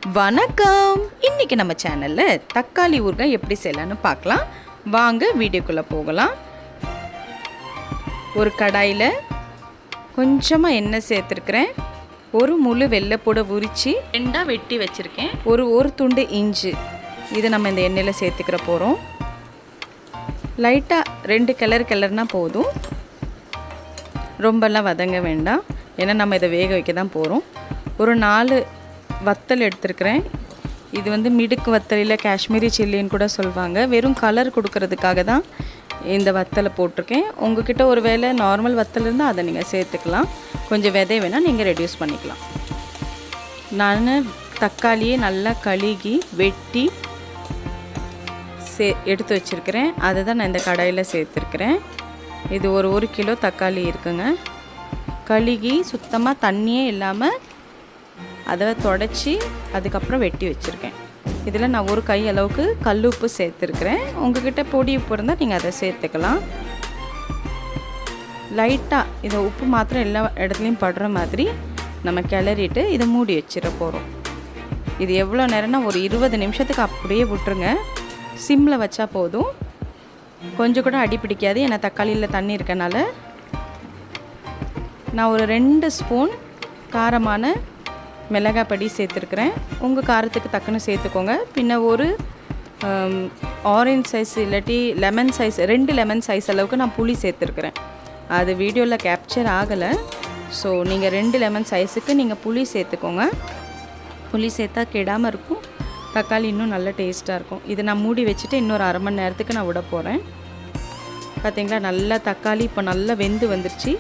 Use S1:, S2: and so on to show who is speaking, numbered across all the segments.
S1: வணக்கம். இன்னைக்கு நம்ம சேனல்ல தக்காளி ஊறுகாய் எப்படி செய்யலாம்னு பார்க்கலாம். வாங்க வீடியோக்குள்ள போகலாம். ஒரு கடாயில கொஞ்சமா எண்ணெய் சேர்த்துக்கிறேன். ஒரு முழு வெள்ளைப்பூடை உரிச்சு ரெண்டா வெட்டி வச்சிருக்கேன். ஒரு துண்டு இஞ்சி இதை நம்ம இந்த எண்ணெயில சேர்த்துக்கிற போறோம். லைட்டா 2 கிளறுனா போதும். ரொம்பலாம் வதங்க வேண்டாம். ஏன்னா நம்ம இதை வேக வைக்க தான் போறோம். ஒரு 4 வத்தல் எடுத்துருக்கிறேன். இது வந்து மிடுக்கு வத்தல் இல்லை காஷ்மீரி சில்லின்னு கூட சொல்லுவாங்க. வெறும் கலர் கொடுக்கறதுக்காக தான் இந்த வத்தலை போட்டிருக்கேன். உங்ககிட்ட ஒரு வேளை நார்மல் வத்தல் இருந்தால் அதை நீங்கள் சேர்த்துக்கலாம். கொஞ்சம் விதை வேணால் நீங்கள் ரெடியூஸ் பண்ணிக்கலாம். நான் தக்காளியை நல்லா கழுகி வெட்டி எடுத்து வச்சுருக்கிறேன். அதை தான் நான் இந்த கடாயில் சேர்த்துருக்கிறேன். இது ஒரு கிலோ தக்காளி இருக்குங்க. கழுகி சுத்தமாக தண்ணியே இல்லாமல் அதை தொடச்சி அதுக்கப்புறம் வெட்டி வச்சுருக்கேன். இதில் நான் ஒரு கை அளவுக்கு கல் உப்பு சேர்த்துருக்கிறேன். உங்கள்கிட்ட பொடி உப்பு இருந்தால் நீங்கள் அதை சேர்த்துக்கலாம். லைட்டாக இதை உப்பு மாத்திரம் எல்லா இடத்துலையும் படுற மாதிரி நம்ம கிளறிட்டு இதை மூடி வச்சிட போகிறோம். இது எவ்வளோ நேரம்னா ஒரு 20 நிமிஷத்துக்கு அப்படியே விட்டுருங்க. சிம்மில் வச்சா போதும். கொஞ்சம் கூட அடி பிடிக்காது. ஏன்னா தக்காளியில் தண்ணி இருக்கனால. நான் ஒரு 2 ஸ்பூன் காரமான மிளகாய் பொடி சேர்த்துருக்குறேன். உங்கள் காரத்துக்கு தக்கன்னு சேர்த்துக்கோங்க. பின்ன ஒரு ஆரஞ்ச் சைஸ் இல்லாட்டி லெமன் சைஸ் 2 லெமன் சைஸ் அளவுக்கு நான் புளி சேர்த்துருக்குறேன். அது வீடியோவில் கேப்சர் ஆகலை. ஸோ நீங்கள் 2 லெமன் சைஸுக்கு நீங்கள் புளி சேர்த்துக்கோங்க. புளி சேர்த்தா கெடாமல் இருக்கும். தக்காளி இன்னும் நல்ல டேஸ்ட்டாக இருக்கும். இதை நான் மூடி வச்சுட்டு இன்னொரு அரை மணி நேரத்துக்கு நான் விட போகிறேன். பார்த்திங்களா, நல்லா தக்காளி இப்போ நல்லா வெந்து வந்துருச்சு.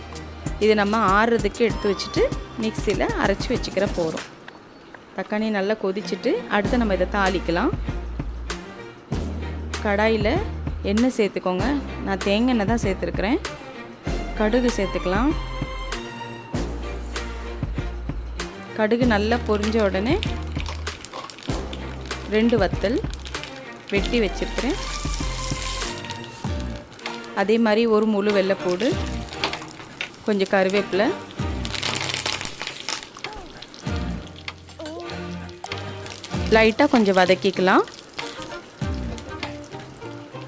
S1: இது நம்ம ஆறுறதுக்கு எடுத்து வச்சுட்டு மிக்சியில் அரைச்சி வச்சுக்கிற போகிறோம். தக்காளி நல்லா கொதிச்சுட்டு அடுத்து நம்ம இதை தாளிக்கலாம். கடாயில் எண்ணெய் சேர்த்துக்கோங்க. நான் தேங்காய் எண்ணெய் தான் சேர்த்துருக்குறேன். கடுகு சேர்த்துக்கலாம். கடுகு நல்லா பொரிஞ்ச உடனே 2 வத்தல் வெட்டி வச்சுருக்கிறேன். அதே மாதிரி ஒரு முழு வெள்ளைப்பூடு, கொஞ்சம் கருவேப்பிலை, லைட்டாக கொஞ்சம் வதக்கிக்கலாம்.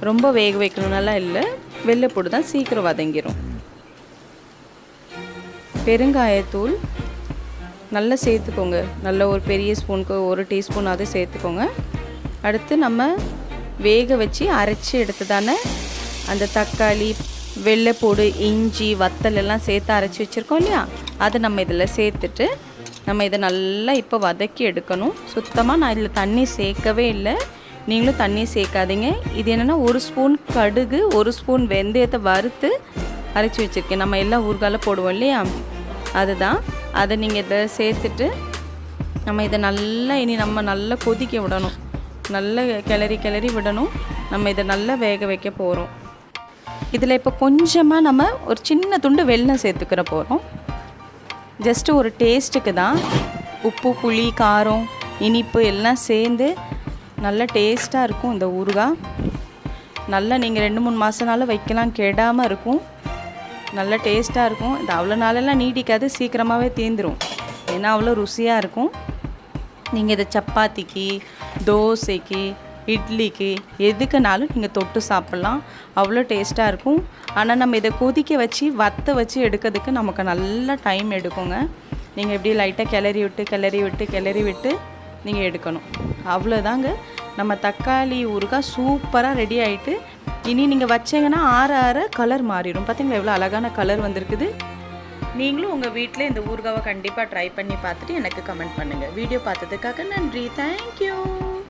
S1: ரொம்ப வேக வைக்கணும்னாலாம் இல்லை. வெள்ளைப்பூடு தான் சீக்கிரம் வதங்கிடும். பெருங்காயத்தூள் நல்லா சேர்த்துக்கோங்க. நல்ல ஒரு பெரிய ஸ்பூனுக்கு 1 டீஸ்பூன் அதை சேர்த்துக்கோங்க. அடுத்து நம்ம வேக வச்சு அரைச்சி எடுத்து தானே அந்த தக்காளி, வெள்ளைப்பூடு, இஞ்சி, வத்தல் எல்லாம் சேர்த்து அரைச்சி வச்சுருக்கோம் இல்லையா, அதை நம்ம இதில் சேர்த்துட்டு நம்ம இதை நல்லா இப்போ வதக்கி எடுக்கணும். சுத்தமாக நான் இதில் தண்ணி சேர்க்கவே இல்லை. நீங்களும் தண்ணி சேர்க்காதீங்க. இது என்னென்னா 1 ஸ்பூன் கடுகு, 1 ஸ்பூன் வெந்தயத்தை வறுத்து அரைச்சி வச்சுருக்கேன். நம்ம எல்லாம் ஊறுகாயில் போடுவோம் இல்லையா, அதுதான். அதை நீங்கள் இதை சேர்த்துட்டு நம்ம இதை நல்லா நம்ம நல்லா கொதிக்க விடணும். நல்லா கிளறி விடணும். நம்ம இதை நல்லா வேக வைக்க போகிறோம். இதில் இப்போ கொஞ்சமாக நம்ம ஒரு சின்ன துண்டு வெல்லம் சேர்த்துக்கிற போகிறோம். ஜஸ்ட்டு ஒரு டேஸ்ட்டுக்கு தான். உப்பு, புளி, காரம், இனிப்பு எல்லாம் சேர்ந்து நல்லா டேஸ்ட்டாக இருக்கும் இந்த ஊறுகாய். நல்லா நீங்கள் 2-3 மாதம்னாலும் வைக்கலாம், கெடாமல் இருக்கும். நல்ல டேஸ்ட்டாக இருக்கும். இது அவ்வளோ நாளெல்லாம் நீடிக்காது, சீக்கிரமாகவே தீந்துடும். ஏன்னா அவ்வளோ ருசியாக இருக்கும். நீங்கள் இதை சப்பாத்திக்கு, தோசைக்கு, இட்லிக்கு எதுக்குனாலும் நீங்கள் தொட்டு சாப்பிட்லாம். அவ்வளோ டேஸ்ட்டாக இருக்கும். ஆனால் நம்ம இதை கொதிக்க வச்சு வற்ற வச்சு எடுக்கிறதுக்கு நமக்கு நல்ல டைம் எடுக்குங்க. நீங்கள் எப்படி லைட்டாக கிளறி விட்டு நீங்கள் எடுக்கணும். அவ்வளோதாங்க. நம்ம தக்காளி ஊறுகாய் சூப்பராக ரெடி ஆகிட்டு. இனி நீங்கள் வச்சிங்கன்னா ஆற கலர் மாறிடும். பார்த்தீங்களா எவ்வளோ அழகான கலர் வந்திருக்குது. நீங்களும் உங்கள் வீட்டில் இந்த ஊறுகாவை கண்டிப்பாக ட்ரை பண்ணி பார்த்துட்டு எனக்கு கமெண்ட் பண்ணுங்கள். வீடியோ பார்த்ததுக்காக நன்றி. தேங்க்யூ.